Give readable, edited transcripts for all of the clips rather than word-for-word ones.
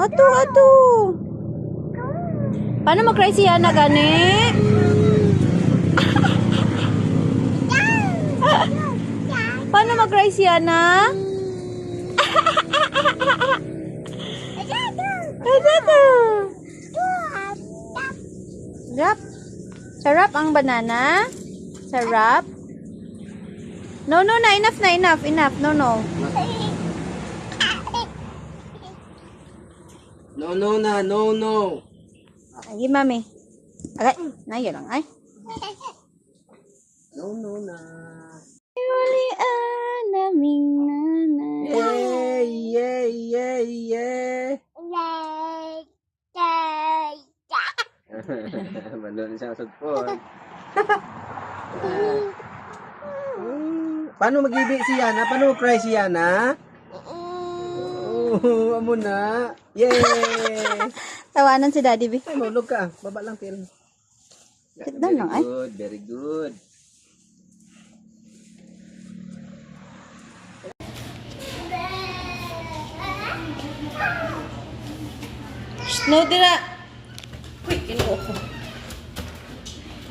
Ato. Paano mag-cry si Yana gani? Paano mag-cry si Yana? Sarap. Sarap ang banana. Sarap. No, na. Enough. No. No na, no. Ay, mami. Agay, nayo lang, ay. No na. Uli naming nanay. Yeah. Balon siya sugpon. Paano mag-ibig si Yana? Paano mag-cry si Yana? Oh, amo na. Yay! Tawanan si Daddy B. Ay, maulog ka. Baba lang, Til. Sit down lang, ay. Very good. No, dira. Uy, kinuha ko.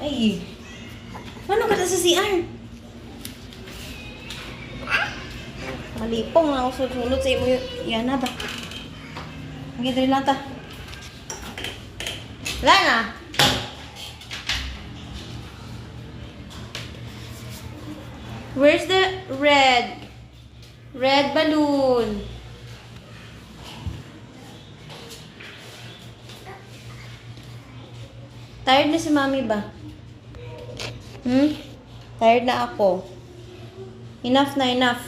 Ay. Paano ka na sa CR? Malipong na ako sunod sa imo yan na ba? Ang gitri lang ta. Wala na. Where's the red balloon? Tired na si Mami ba? Tired na ako. Enough na.